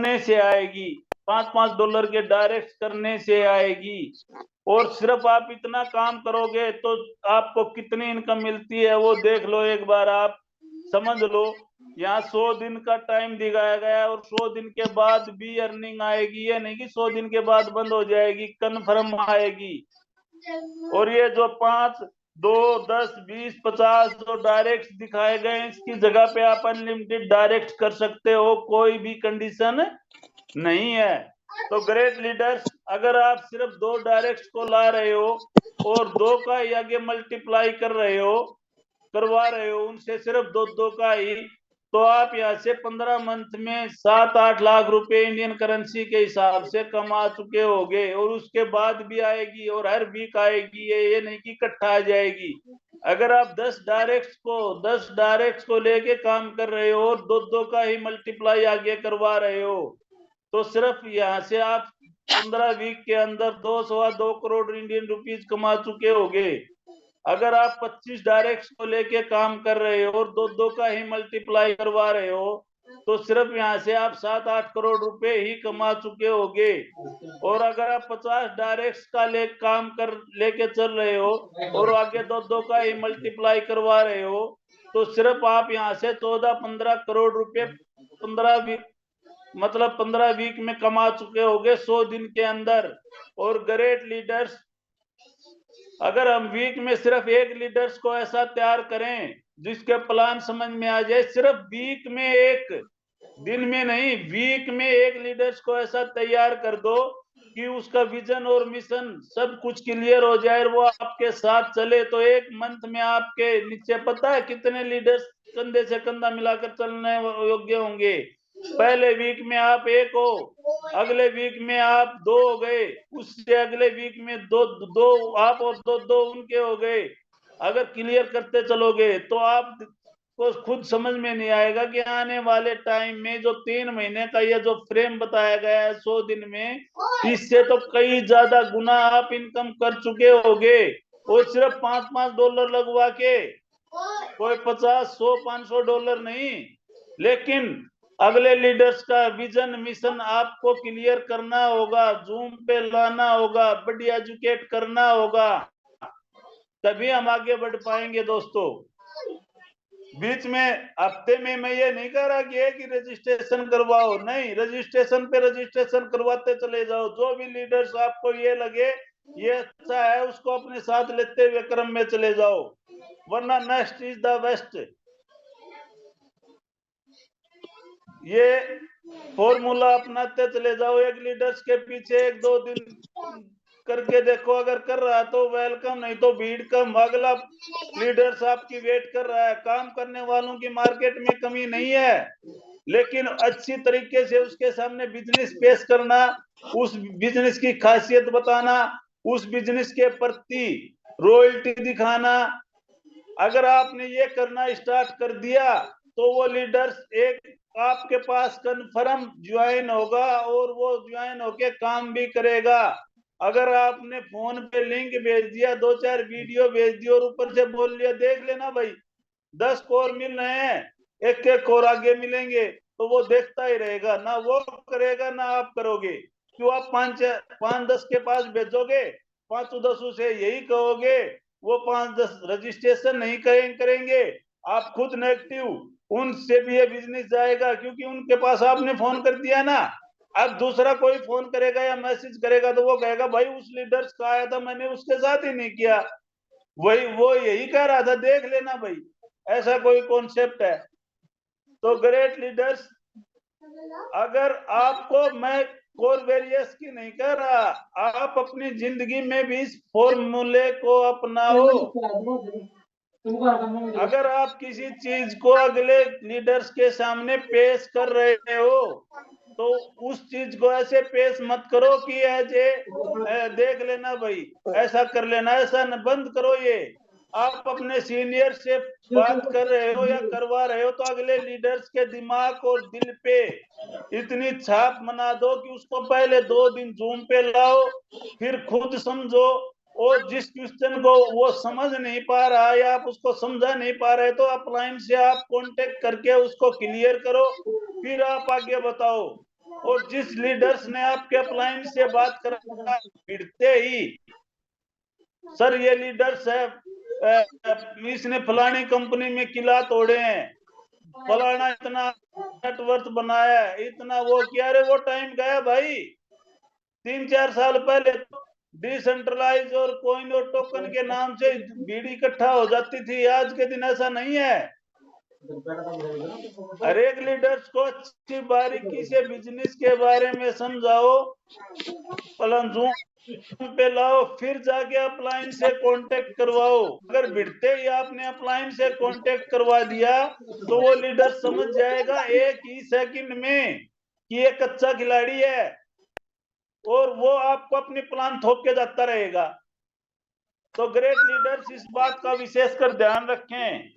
करने से आएगी, $5-5 के डायरेक्ट करने से आएगी। और सिर्फ आप इतना काम करोगे तो आपको कितनी इनकम मिलती है वो देख लो एक बार, आप समझ लो। यहाँ 100 दिन का टाइम दिखाया गया और 100 दिन के बाद भी अर्निंग आएगी, ये नहीं कि 100 दिन के बाद बंद हो जाएगी, कन्फर्म आएगी। और ये जो 5, 2, 10, 20, 50 जो डायरेक्ट दिखाए गए इसकी जगह पे आप अनलिमिटेड डायरेक्ट कर सकते हो, कोई भी कंडीशन नहीं है। तो ग्रेट लीडर्स, अगर आप सिर्फ 2 डायरेक्ट को ला रहे हो और 2 का ही आगे मल्टीप्लाई करवा रहे हो उनसे सिर्फ 2 का ही, तो आप यहाँ से 15 मंथ में 7-8 लाख रुपए इंडियन करेंसी के हिसाब से कमा चुके होगे। और उसके बाद भी आएगी और हर वीक आएगी, ये नहीं कि इकट्ठा आ जाएगी। अगर आप 10 डायरेक्ट को लेके काम कर रहे हो और 2 का ही मल्टीप्लाई आगे करवा रहे हो, तो सिर्फ यहाँ से आप 15 वीक के अंदर 2-2.25 करोड़ इंडियन रुपीज कमा चुके होगे। अगर आप 25 डायरेक्ट को लेके काम कर रहे हो और 2 का ही मल्टीप्लाई करवा रहे हो, तो सिर्फ यहाँ से आप 7-8 करोड़ रुपए ही कमा चुके होगे। और अगर आप 50 डायरेक्ट का लेके चल रहे हो और आगे 2 का ही मल्टीप्लाई करवा रहे हो, तो सिर्फ आप यहाँ से 14-15 करोड़ रुपए 15 वीक में कमा चुके होगे 100 दिन के अंदर। और ग्रेट लीडर्स, अगर हम वीक में सिर्फ एक लीडर्स को ऐसा तैयार करें जिसके प्लान समझ में आ जाए, सिर्फ वीक में, एक दिन में नहीं, वीक में एक लीडर्स को ऐसा तैयार कर दो कि उसका विजन और मिशन सब कुछ क्लियर हो जाए और वो आपके साथ चले, तो एक मंथ में आपके नीचे पता है कितने लीडर्स कंधे से कंधा मिलाकर चलने योग्य होंगे। पहले वीक में आप 1 हो, अगले वीक में आप 2 हो गए, उससे अगले वीक में दो आप और 2 उनके हो गए। अगर क्लियर करते चलोगे तो आप को खुद समझ में नहीं आएगा कि आने वाले टाइम में जो 3 महीने का ये जो फ्रेम बताया गया है 100 दिन में, इससे तो कई ज्यादा गुना आप इनकम कर चुके होगे। और सिर्फ $5-5 लगवा के, कोई 50, 100, $500 नहीं, लेकिन अगले लीडर्स का विजन मिशन आपको क्लियर करना होगा, जूम पे लाना होगा, बढ़िया एजुकेट करना होगा, तभी हम आगे बढ़ पाएंगे दोस्तों। बीच में हफ्ते में मैं ये नहीं कह रहा कि रजिस्ट्रेशन करवाओ, नहीं, रजिस्ट्रेशन करवाते चले जाओ। जो भी लीडर्स आपको ये लगे ये अच्छा है उसको अपने साथ लेते हुए क्रम में चले जाओ, वरना नेक्स्ट इज द बेस्ट। ये फॉर्मूला अपनाते चले जाओ, एक लीडर्स के पीछे 1-2 दिन करके देखो, अगर कर रहा तो वेलकम, नहीं तो भीड़ कम, अगला लीडर्स आपकी वेट कर रहा है। काम करने वालों की मार्केट में कमी नहीं है, लेकिन अच्छी तरीके से उसके सामने बिजनेस पेश करना, उस बिजनेस की खासियत बताना, उस बिजनेस के प्रति रॉयल्टी दिखाना। अगर आपने ये करना स्टार्ट कर दिया तो वो लीडर्स एक आपके पास कन्फर्म ज्वाइन होगा और वो ज्वाइन होके काम भी करेगा। अगर आपने फोन पे लिंक भेज दिया, 2-4 वीडियो भेज दिया और ऊपर से बोल लिया देख लेना भाई 10 कोर मिल रहे हैं, एक कोर आगे मिलेंगे, तो वो देखता ही रहेगा, ना वो करेगा ना आप करोगे। क्यों आप 5-10 के पास भेजोगे, 5-10 से यही कहोगे, वो 5-10 रजिस्ट्रेशन नहीं करेंगे, आप खुद नेगेटिव, उनसे भी ये बिजनेस जाएगा क्योंकि उनके पास आपने फोन कर दिया ना। अब दूसरा कोई फोन करेगा या मैसेज करेगा तो वो कहेगा भाई उस लीडर्स का आया था मैंने उसके साथ ही नहीं किया, वही वो यही कह रहा था देख लेना भाई, ऐसा कोई कॉन्सेप्ट है। तो ग्रेट लीडर्स, अगर आपको, मैं कोर वेरियस की नहीं कह रहा, आप अपनी जिंदगी में भी इस फॉर्मूले को अपनाओ। अगर आप किसी चीज को अगले लीडर्स के सामने पेश कर रहे हो तो उस चीज को ऐसे पेश मत करो कि देख लेना भाई, ऐसा कर लेना, ऐसा न, बंद करो ये। आप अपने सीनियर से बात कर रहे हो या करवा रहे हो तो अगले लीडर्स के दिमाग और दिल पे इतनी छाप बना दो कि उसको पहले 2 दिन जूम पे लाओ, फिर खुद समझो, और जिस क्वेश्चन को वो समझ नहीं पा रहा या आप उसको समझा नहीं पा रहे तो अपलाइन से आप कांटेक्ट करके उसको क्लियर करो, फिर आप आगे बताओ। और जिस लीडर्स ने आपके अपलाइन से बात करा भिड़ते ही, सर ये लीडर्स है, इसने फलानी कंपनी में किला तोड़े हैं, फलाना इतना नेटवर्थ बनाया है, इतना वो किया। अरे वो टाइम गया भाई। 3-4 साल पहले डिसेंट्रलाइज और कॉइन और टोकन के नाम से भीड़ इकट्ठा हो जाती थी, आज के दिन ऐसा नहीं है। हर एक लीडर्स को अच्छी बारीकी से बिजनेस के बारे में समझाओ, प्लान पे लाओ, फिर जाके अपलाइन से कांटेक्ट करवाओ। अगर भिड़ते ही आपने अपलाइन से कांटेक्ट करवा दिया तो वो लीडर समझ जाएगा एक ही सेकंड में कि ये कच्चा खिलाड़ी है, और वो आपको अपनी प्लान थोप के जाता रहेगा। तो ग्रेट लीडर्स इस बात का विशेषकर ध्यान रखें।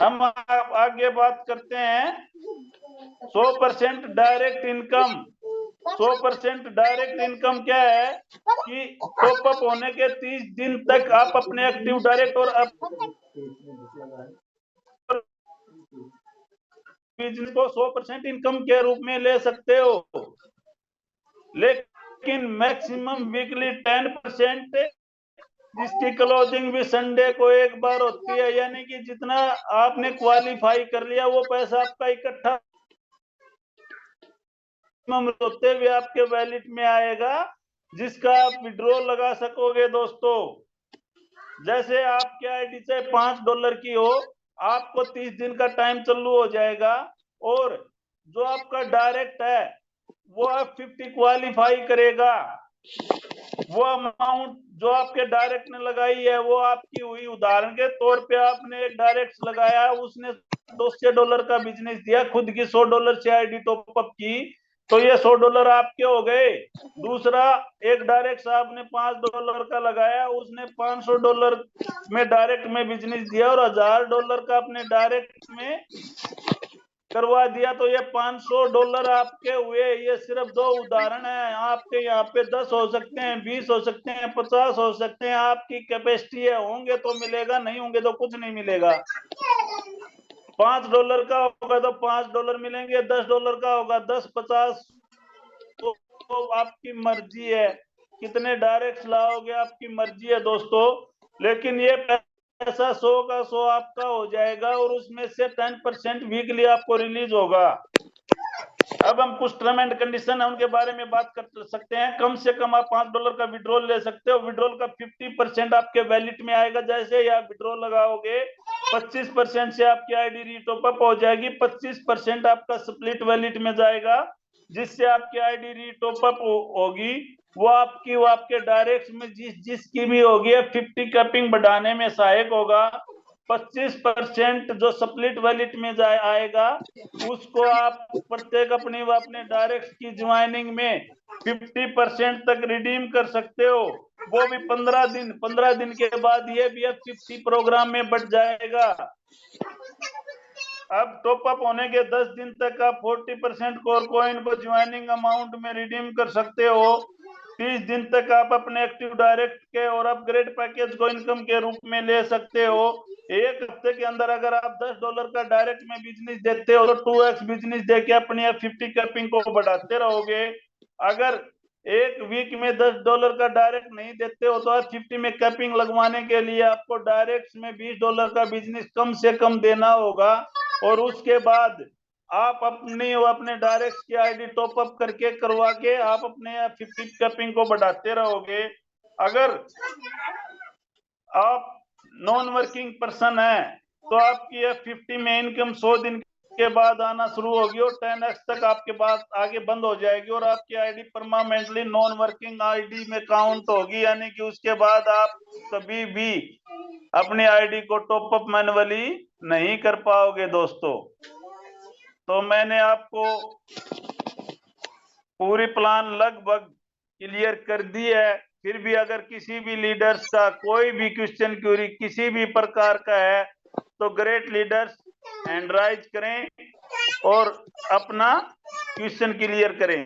हम आगे बात करते हैं 100% डायरेक्ट इनकम। 100% डायरेक्ट इनकम क्या है कि टॉप अप होने के 30 दिन तक आप अपने एक्टिव डायरेक्ट और बिजनेस को 100% इनकम के रूप में ले सकते हो, लेकिन मैक्सिमम वीकली 10%, जिसकी क्लोजिंग भी संडे को एक बार होती है, यानी कि जितना आपने क्वालिफाई कर लिया वो पैसा आपका इकट्ठा होते हुए आपके वैलेट में आएगा, जिसका आप विड्रॉ लगा सकोगे। दोस्तों, जैसे आपकी आईडी से $5 की हो, आपको 30 दिन का टाइम चालू हो जाएगा, और जो आपका डायरेक्ट है वो आप 50 क्वालिफाई करेगा। वो अमाउंट जो आपके डायरेक्ट ने लगाई है वो आपकी हुई। उदाहरण के तौर पे आपने एक डायरेक्ट लगाया, उसने $200 का बिजनेस दिया, खुद की $100 से आईडी टॉपअप की, तो ये $100 आपके हो गए। दूसरा एक डायरेक्ट साहब ने $5 का लगाया, उसने $500 में डायरेक्ट में बिजनेस दिया और $1000 का अपने डायरेक्ट में करवा दिया, तो ये $500 आपके हुए। ये सिर्फ 2 उदाहरण है। आपके यहाँ पे 10 हो सकते हैं, 20 हो सकते हैं, 50 हो सकते हैं। आपकी कैपेसिटी है, होंगे तो मिलेगा, नहीं होंगे तो कुछ नहीं मिलेगा। $5 का होगा तो $5 मिलेंगे, $10 का होगा 10, 50, तो आपकी मर्जी है। कितने डायरेक्ट लाओगे आपकी मर्जी है दोस्तों, लेकिन ये पैसा 100 का 100 आपका हो जाएगा, और उसमें से 10% वीकली आपको रिलीज होगा। अब हम कुछ टर्म एंड कंडीशन है उनके बारे में बात कर सकते हैं। कम से कम आप $5 का विड्रॉल ले सकते हो। विड्रॉल का 50% आपके वैलेट में आएगा। जैसे ही आप विड्रॉल लगाओगे 25% से आपकी आईडी रीटॉपअप हो जाएगी, 25% आपका स्प्लिट वैलेट में जाएगा, जिससे आपकी आईडी रीटॉपअप होगी। वो आपके डायरेक्ट में जिसकी भी होगी 50 कैपिंग बढ़ाने में सहायक होगा। 25% जो स्प्लिट वैलेट में आएगा, उसको आप प्रत्येक अपने डायरेक्ट की ज्वाइनिंग में 50% तक रिडीम कर सकते हो। वो भी 15 दिन के बाद ये भी अब 50 प्रोग्राम में बढ़ जाएगा। अब टॉप अप होने के 10 दिन तक आप 40% कोर कॉइन को ज्वाइनिंग अमाउंट में रिडीम कर सकते हो। 30 दिन तक आप अपने एक्टिव डायरेक्ट के और अपग्रेड पैकेज को इनकम के रूप में ले सकते हो। एक हफ्ते के अंदर अगर आप $10 का डायरेक्ट में बिजनेस देते हो तो 2x बिजनेस देके अपनी 50 कैपिंग को बढ़ाते रहोगे। अगर एक वीक में $10 का डायरेक्ट नहीं देते हो तो आप 50 में कैपिंग लगवाने के लिए आपको डायरेक्ट में $20 का बिजनेस कम से कम देना होगा, और उसके बाद आप अपने डायरेक्ट की आईडी टॉप अप करके करवा के आप अपने 50 कैपिंग को बढ़ाते रहोगे। अगर आप नॉन वर्किंग पर्सन है तो आपकी 50 में इनकम 100 दिन के बाद आना शुरू होगी और 10x तक आपके पास आगे बंद हो जाएगी, और आपकी ID permanently non working ID में काउंट होगी। यानी कि उसके बाद आप कभी भी अपनी आईडी को टॉप अप मैन्युअली नहीं कर पाओगे दोस्तों। तो मैंने आपको पूरी प्लान लगभग क्लियर कर दी है। फिर भी अगर किसी भी लीडर्स का कोई भी क्वेश्चन क्यूरी किसी भी प्रकार का है तो ग्रेट लीडर्स हैंड राइज करें और अपना क्वेश्चन क्लियर करें।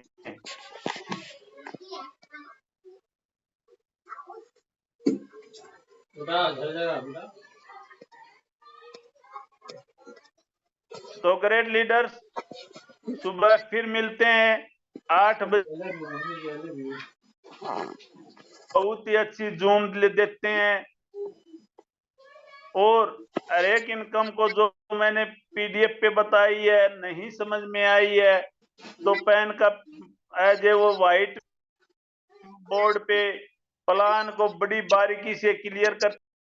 तो ग्रेट लीडर्स सुबह फिर मिलते हैं 8 बजे। बहुत ही अच्छी जूम देते हैं और हर एक इनकम को जो मैंने पीडीएफ पे बताई है, नहीं समझ में आई है तो पेन का एज ए वो व्हाइट बोर्ड पे प्लान को बड़ी बारीकी से क्लियर कर